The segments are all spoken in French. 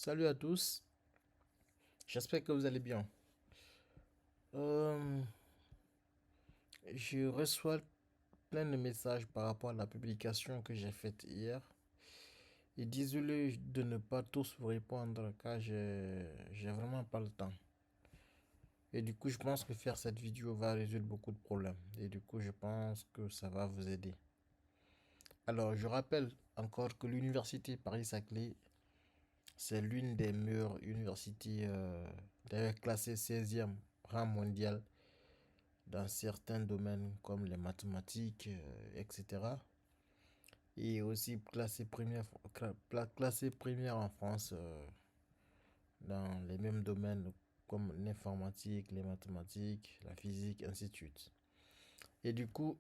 Salut à tous, j'espère que vous allez bien. Euh, je reçois plein de messages par rapport à la publication que j'ai faite hier. Et désolé de ne pas tous vous répondre car j'ai vraiment pas le temps. Et du coup, je pense que faire cette vidéo va résoudre beaucoup de problèmes. Et du coup, je pense que ça va vous aider. Alors, je rappelle encore que l'université Paris-Saclay, c'est l'une des meilleures universités, d'ailleurs classée 16e rang mondial dans certains domaines comme les mathématiques, etc. Et aussi classé première en France dans les mêmes domaines comme l'informatique, les mathématiques, la physique, ainsi de suite. Et du coup,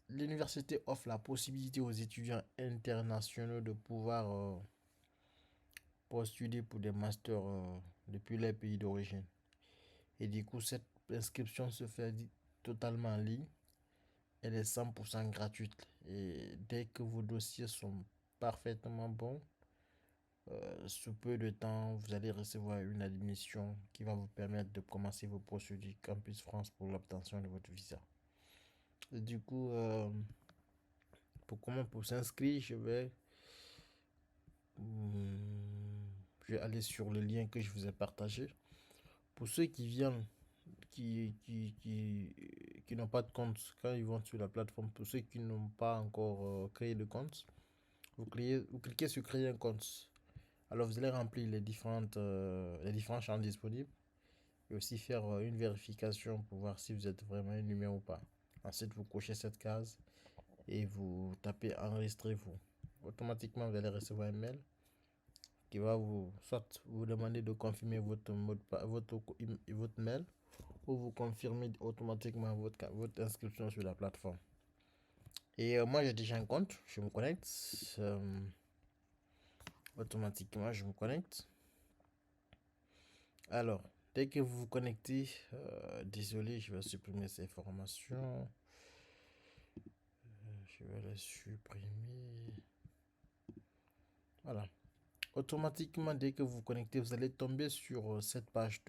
l'université offre la possibilité aux étudiants internationaux de pouvoir postuler pour des masters depuis les pays d'origine. Et du coup, cette inscription se fait totalement en ligne. Elle est 100% gratuite. Et dès que vos dossiers sont parfaitement bons, sous peu de temps, vous allez recevoir une admission qui va vous permettre de commencer vos procédures Campus France pour l'obtention de votre visa. Et du coup, pour s'inscrire, je vais aller sur le lien que je vous ai partagé. Pour ceux qui viennent, qui n'ont pas de compte, quand ils vont sur la plateforme, pour ceux qui n'ont pas encore créé de compte, vous cliquez sur créer un compte. Alors vous allez remplir les différents champs disponibles et aussi faire une vérification pour voir si vous êtes vraiment un humain ou pas. Ensuite, vous cochez cette case et vous tapez enregistrez-vous. Automatiquement, vous allez recevoir un mail qui va vous demander de confirmer votre mail ou vous confirmer automatiquement votre inscription sur la plateforme. Et moi, j'ai déjà un compte, je me connecte. Automatiquement, je me connecte. Alors, dès que vous vous connectez, désolé, je vais supprimer ces formations. Je vais les supprimer. Voilà. Automatiquement, dès que vous vous connectez, vous allez tomber sur cette page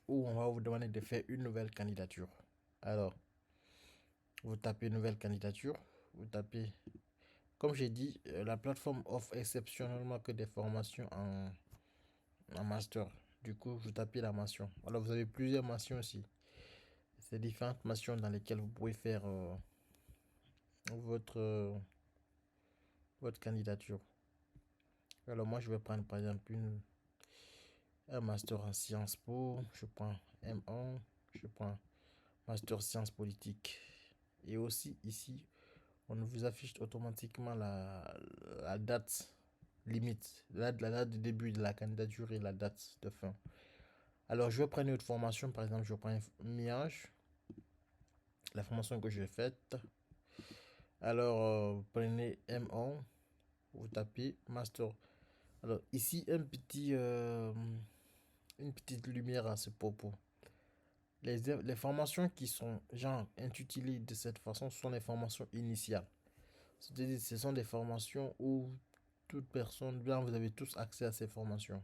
où on va vous demander de faire une nouvelle candidature. Alors, vous tapez nouvelle candidature. Vous tapez, comme j'ai dit, la plateforme offre exceptionnellement que des formations en master. Du coup, vous tapez la mention. Alors, vous avez plusieurs mentions aussi. C'est différentes mentions dans lesquelles vous pouvez faire votre, votre candidature. Alors moi, je vais prendre par exemple un master en Sciences Po. Je prends M1. Je prends master sciences politiques. Et aussi ici, on vous affiche automatiquement la date limite, la date de début de la candidature et la date de fin. Alors, je vais prendre une autre formation. Par exemple, je prends MIAGE, la formation que j'ai faite. Alors, prenez M1, vous tapez Master. Alors, ici, une petite lumière à ce propos. Les formations qui sont genre intitulées de cette façon sont les formations initiales. C'est-à-dire, ce sont des formations où toute personne, bien, vous avez tous accès à ces formations.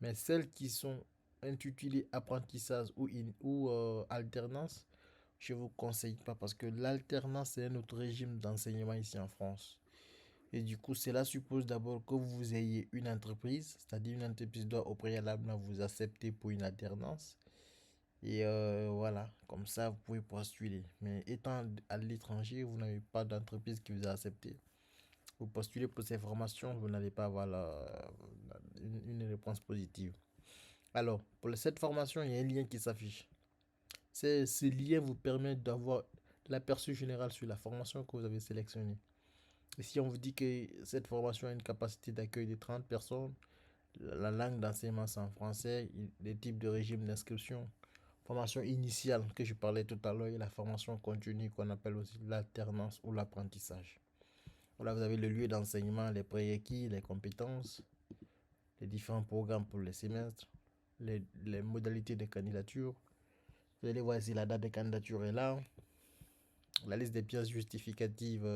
Mais celles qui sont intitulées apprentissage ou alternance, je ne vous conseille pas parce que l'alternance, c'est un autre régime d'enseignement ici en France. Et du coup, cela suppose d'abord que vous ayez une entreprise, c'est-à-dire une entreprise doit au préalable vous accepter pour une alternance. Et voilà, comme ça, vous pouvez postuler. Mais étant à l'étranger, vous n'avez pas d'entreprise qui vous a accepté. Vous postulez pour ces formations, vous n'allez pas avoir une réponse positive. Alors, pour cette formation, il y a un lien qui s'affiche. Ce lien vous permet d'avoir l'aperçu général sur la formation que vous avez sélectionnée. Et si on vous dit que cette formation a une capacité d'accueil de 30 personnes, la langue d'enseignement c'est en français, les types de régime d'inscription, formation initiale que je parlais tout à l'heure et la formation continue qu'on appelle aussi l'alternance ou l'apprentissage. Voilà, vous avez le lieu d'enseignement, les prérequis, les compétences, les différents programmes pour les semestres, les modalités de candidature. Vous allez voir ici la date de candidature est là, la liste des pièces justificatives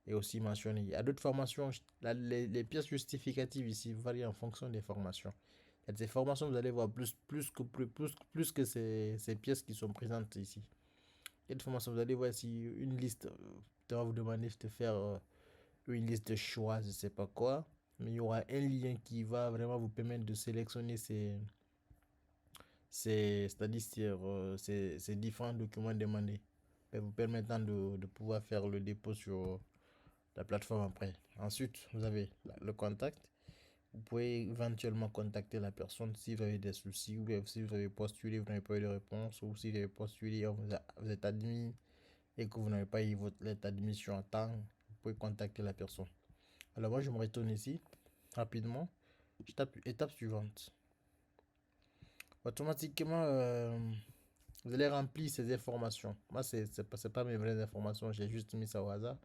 est aussi mentionné. Il y a d'autres formations, les pièces justificatives ici varient en fonction des formations. Il y a des formations, vous allez voir plus que ces pièces qui sont présentes ici. Il y a des formations, vous allez voir ici une liste, on va vous demander de faire une liste de choix, je ne sais pas quoi, mais il y aura un lien qui va vraiment vous permettre de sélectionner c'est-à-dire ces différents documents demandés, vous permettant de pouvoir faire le dépôt sur la plateforme après. Ensuite, vous avez le contact. Vous pouvez éventuellement contacter la personne si vous avez des soucis, ou si vous avez postulé, vous n'avez pas eu de réponse, ou si vous avez postulé, vous êtes admis et que vous n'avez pas eu votre lettre d'admission à temps, vous pouvez contacter la personne. Alors moi, je me retourne ici, rapidement. Je tape étape suivante. Automatiquement, vous allez remplir ces informations. Moi, c'est pas mes vraies informations, j'ai juste mis ça au hasard.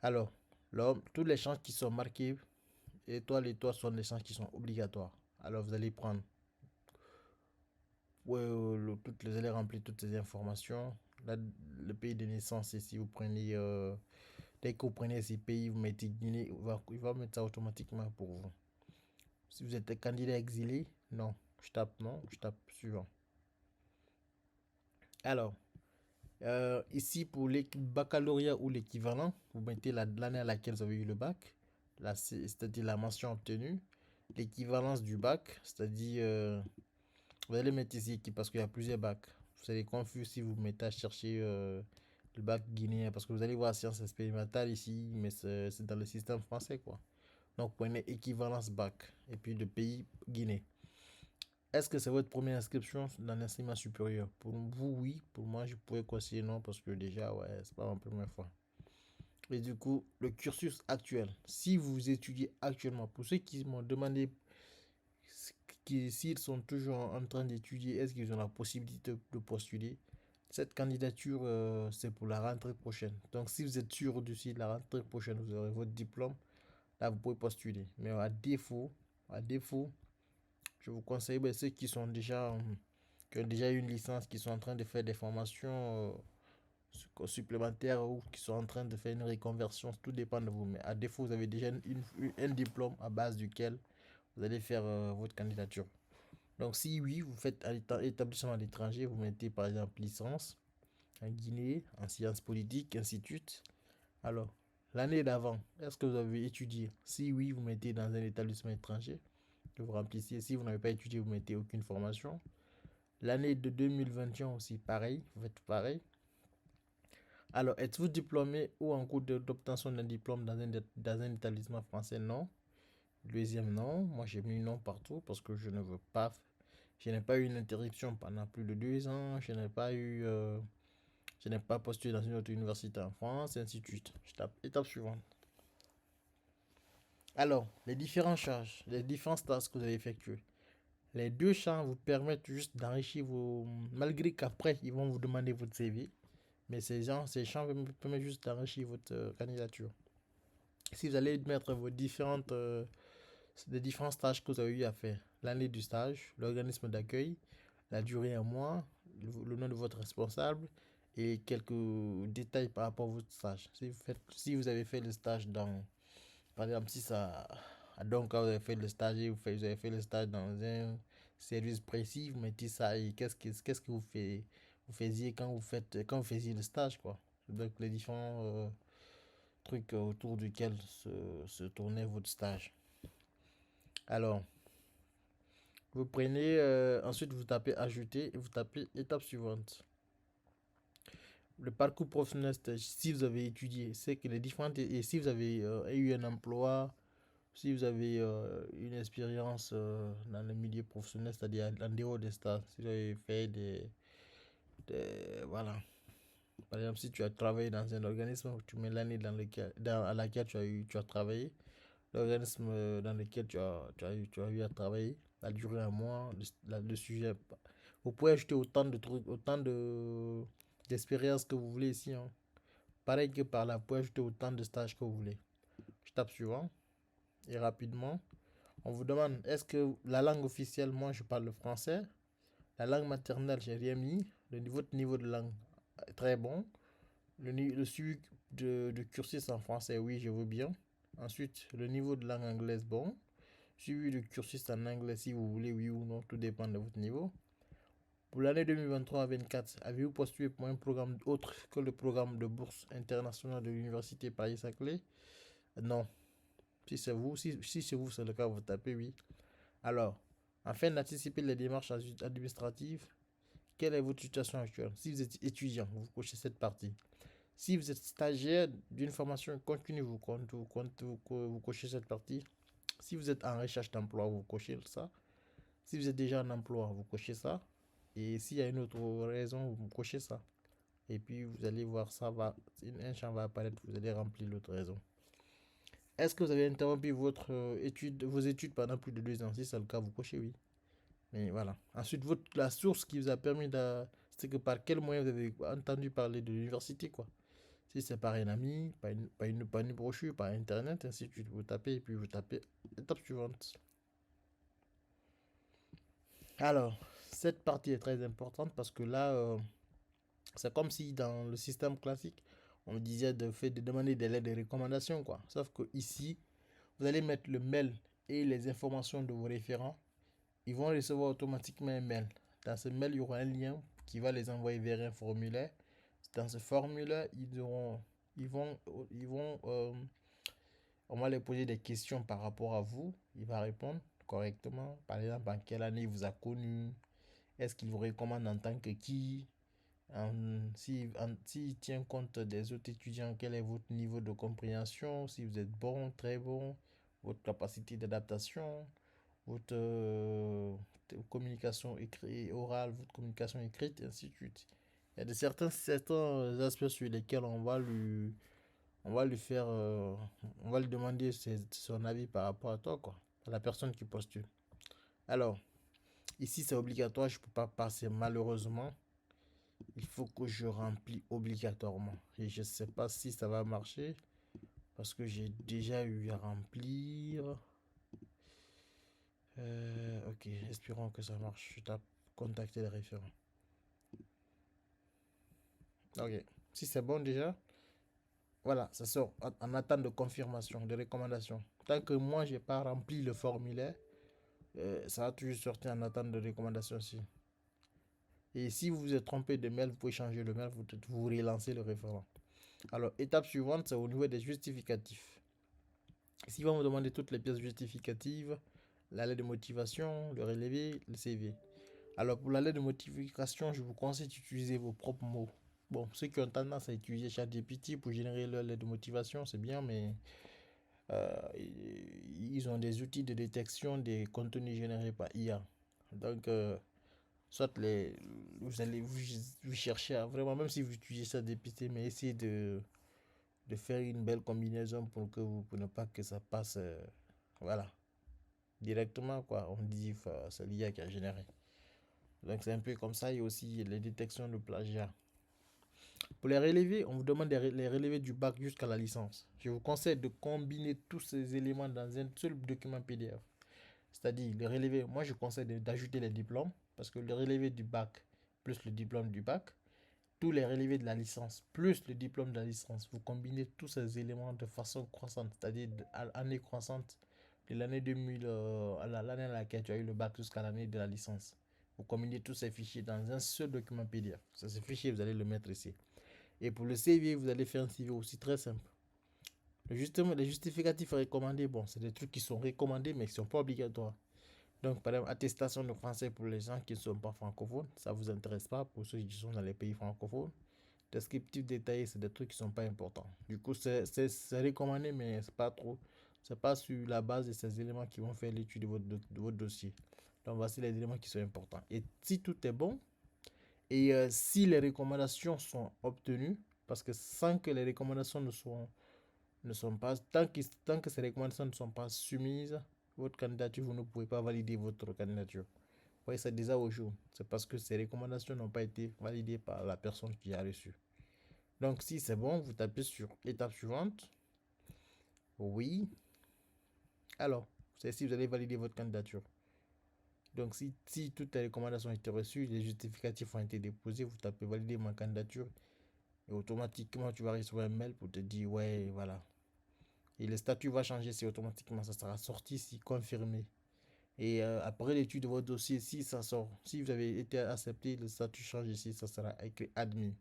Alors, là, tous les champs qui sont marqués étoile sont des champs qui sont obligatoires. Alors, vous allez prendre, vous allez remplir toutes ces informations. Là, le pays de naissance, ici, vous prenez, dès que vous prenez ces pays, vous mettez Guinée, il va mettre ça automatiquement pour vous. Si vous êtes un candidat exilé, non, je tape suivant. Alors, ici, pour les baccalauréat ou l'équivalent, vous mettez l'année à laquelle vous avez eu le bac, c'est-à-dire la mention obtenue, l'équivalence du bac, c'est-à-dire, vous allez mettre ici parce qu'il y a plusieurs bacs. Vous serez confus si vous mettez à chercher le bac guinéen, parce que vous allez voir sciences expérimentales ici, mais c'est dans le système français, quoi. Donc, prenez équivalence bac, et puis de pays Guinée. Est-ce que c'est votre première inscription dans l'enseignement supérieur? Pour vous, oui. Pour moi, je pourrais conseiller non parce que déjà, ouais, c'est pas ma première fois. Et du coup, le cursus actuel. Si vous étudiez actuellement, pour ceux qui m'ont demandé s'ils sont toujours en train d'étudier, est-ce qu'ils ont la possibilité de postuler? Cette candidature, c'est pour la rentrée prochaine. Donc, si vous êtes sûr d'ici la rentrée prochaine, vous aurez votre diplôme, là, vous pouvez postuler. Mais à défaut, je vous conseille ceux qui ont déjà une licence, qui sont en train de faire des formations supplémentaires ou qui sont en train de faire une reconversion, tout dépend de vous. Mais à défaut, vous avez déjà un diplôme à base duquel vous allez faire votre candidature. Donc si oui, vous faites un établissement à l'étranger, vous mettez par exemple licence en Guinée, en sciences politiques, institut. Alors, l'année d'avant, est-ce que vous avez étudié? Si oui, vous mettez dans un établissement étranger que vous remplissez. Si vous n'avez pas étudié, vous mettez aucune formation. L'année de 2021 aussi, pareil, vous faites pareil. Alors, êtes-vous diplômé ou en cours d'obtention d'un diplôme dans un établissement français? Non. Deuxième, non. Moi, j'ai mis non partout parce que je ne veux pas. Je n'ai pas eu une interruption pendant plus de 2 ans. Je n'ai pas postulé dans une autre université en France, et ainsi de suite. Je tape étape suivante. Alors, les différentes tâches que vous avez effectuées. Les deux champs vous permettent juste d'enrichir vos. Malgré qu'après, ils vont vous demander votre CV. Mais ces champs vous permettent juste d'enrichir votre candidature. Si vous allez mettre les différents stages que vous avez eu à faire, l'année du stage, l'organisme d'accueil, la durée en mois, le nom de votre responsable et quelques détails par rapport à votre stage. Si vous avez fait le stage par exemple, si ça, donc quand vous avez fait le stage et vous avez fait le stage dans un service précis, vous mettez ça et qu'est-ce que vous faisiez quand vous faisiez le stage, quoi. Donc les différents trucs autour duquel se tournait votre stage. Alors, vous prenez, ensuite vous tapez ajouter et vous tapez étape suivante. Le parcours professionnel, si vous avez étudié, c'est que les différentes, et si vous avez eu un emploi, si vous avez une expérience dans le milieu professionnel, c'est-à-dire en dehors des stages, si vous avez fait voilà. Par exemple, si tu as travaillé dans un organisme, tu mets l'année à laquelle tu as travaillé, l'organisme dans lequel tu as eu à travailler, la durée un mois, le sujet. Vous pouvez ajouter autant de trucs, d'expériences que vous voulez ici, hein. Pareil que par là, vous pouvez ajouter autant de stages que vous voulez. Je tape suivant. Et rapidement, on vous demande, est-ce que la langue officielle, moi je parle le français. La langue maternelle, j'ai rien mis. Votre niveau de langue est très bon. Le suivi de cursus en français, oui, je veux bien. Ensuite, le niveau de langue anglaise, bon. Suivi de cursus en anglais, si vous voulez, oui ou non, tout dépend de votre niveau. Pour l'année 2023-24, avez-vous postulé pour un programme autre que le programme de bourse internationale de l'Université Paris-Saclay? Non. Si c'est vous, si c'est vous, c'est le cas, vous tapez oui. Alors, afin d'anticiper les démarches administratives, quelle est votre situation actuelle? Si vous êtes étudiant, vous cochez cette partie. Si vous êtes stagiaire d'une formation continue, vous cochez cette partie. Si vous êtes en recherche d'emploi, vous cochez ça. Si vous êtes déjà en emploi, vous cochez ça. Et s'il y a une autre raison, vous cochez ça. Et puis vous allez voir ça, un champ va apparaître, vous allez remplir l'autre raison. Est-ce que vous avez interrompu vos études pendant plus de 2 ans? Si c'est le cas, vous cochez oui. Mais voilà. Ensuite, la source qui vous a permis de... C'est que par quel moyen vous avez entendu parler de l'université, quoi. Si c'est par un ami, par une brochure, par internet, ainsi de suite, vous tapez et puis vous tapez étape suivante. Alors, cette partie est très importante parce que là, c'est comme si dans le système classique, on disait de demander des lettres de recommandation, quoi. Sauf que ici, vous allez mettre le mail et les informations de vos référents. Ils vont recevoir automatiquement un mail. Dans ce mail, il y aura un lien qui va les envoyer vers un formulaire. Dans ce formulaire, on va leur poser des questions par rapport à vous. Il va répondre correctement. Par exemple, en quelle année il vous a connu? Est-ce qu'il vous recommande en tant que qui? S'il tient compte des autres étudiants, quel est votre niveau de compréhension? Si vous êtes bon, très bon, votre capacité d'adaptation, votre communication écrite, orale, votre communication écrite, et ainsi de suite. Il y a certains aspects sur lesquels on va lui faire, on va lui demander son avis par rapport à toi, quoi, à la personne qui postule. Alors, ici c'est obligatoire, je ne peux pas passer malheureusement. Il faut que je remplis obligatoirement. Et je ne sais pas si ça va marcher parce que j'ai déjà eu à remplir. Ok, espérons que ça marche. Je tape contacter les référents. Ok, si c'est bon déjà, voilà, ça sort en attente de confirmation, de recommandation. Tant que moi, j'ai pas rempli le formulaire, ça va toujours sortir en attente de recommandation aussi. Et si vous vous êtes trompé de mail, vous pouvez changer le mail, vous relancez le référent. Alors, étape suivante, c'est au niveau des justificatifs. Ici, ils vont vous demander toutes les pièces justificatives, la lettre de motivation, le relevé, le CV. Alors, pour la lettre de motivation, je vous conseille d'utiliser vos propres mots. Bon, ceux qui ont tendance à utiliser ChatGPT pour générer leur lettre de motivation, c'est bien, mais euh, ils ont des outils de détection des contenus générés par IA. Donc, soit vous allez vous chercher à vraiment, même si vous utilisez ChatGPT, mais essayez de faire une belle combinaison pour ne pas que ça passe, voilà, directement, quoi. On dit, c'est l'IA qui a généré. Donc, c'est un peu comme ça. Il y a aussi les détections de plagiat. Pour les relevés, on vous demande les relevés du bac jusqu'à la licence. Je vous conseille de combiner tous ces éléments dans un seul document PDF. C'est-à-dire, les relevés, moi je conseille d'ajouter les diplômes, parce que le relevé du bac plus le diplôme du bac, tous les relevés de la licence plus le diplôme de la licence, vous combinez tous ces éléments de façon croissante, c'est-à-dire à l'année croissante de l'année 2000 à l'année à laquelle tu as eu le bac jusqu'à l'année de la licence. Vous combinez tous ces fichiers dans un seul document PDF. Ces fichiers, vous allez le mettre ici. Et pour le CV, vous allez faire un CV aussi très simple. Justement, les justificatifs recommandés, bon, c'est des trucs qui sont recommandés mais qui ne sont pas obligatoires. Donc, par exemple, attestation de français pour les gens qui ne sont pas francophones, ça ne vous intéresse pas pour ceux qui sont dans les pays francophones. Descriptif détaillé, c'est des trucs qui ne sont pas importants. Du coup, c'est recommandé, mais c'est pas trop. C'est pas sur la base de ces éléments qui vont faire l'étude de votre dossier. Donc, voici les éléments qui sont importants. Et si tout est bon, et si les recommandations sont obtenues, parce que sans que les recommandations ne sont pas, tant que ces recommandations ne sont pas soumises, votre candidature, vous ne pouvez pas valider votre candidature. Vous voyez, c'est déjà au jour. C'est parce que ces recommandations n'ont pas été validées par la personne qui a reçu. Donc, si c'est bon, vous tapez sur étape suivante. Oui. Alors, c'est si vous allez valider votre candidature. Donc, si toutes les recommandations ont été reçues, les justificatifs ont été déposés, vous tapez valider ma candidature. Et automatiquement, tu vas recevoir un mail pour te dire, ouais, voilà. Et le statut va changer, c'est automatiquement, ça sera sorti, si confirmé. Et après l'étude de votre dossier, si ça sort, si vous avez été accepté, le statut change ici, ça sera écrit admis.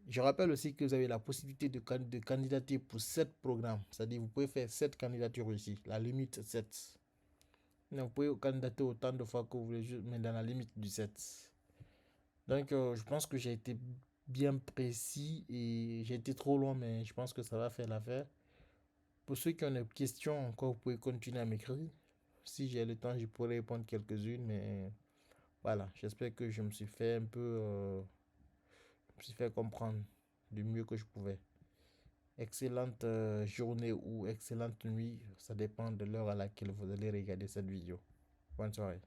Je rappelle aussi que vous avez la possibilité de candidater pour 7 programmes. C'est-à-dire vous pouvez faire 7 candidatures ici. La limite 7. Donc vous pouvez candidater autant de fois que vous voulez, mais dans la limite du 7. Donc je pense que j'ai été bien précis et j'ai été trop loin, mais je pense que ça va faire l'affaire. Pour ceux qui ont des questions encore, vous pouvez continuer à m'écrire. Si j'ai le temps, je pourrais répondre quelques-unes, mais voilà, j'espère que je me suis fait un peu, je me suis fait comprendre du mieux que je pouvais. Excellente journée ou excellente nuit, ça dépend de l'heure à laquelle vous allez regarder cette vidéo. Bonne soirée.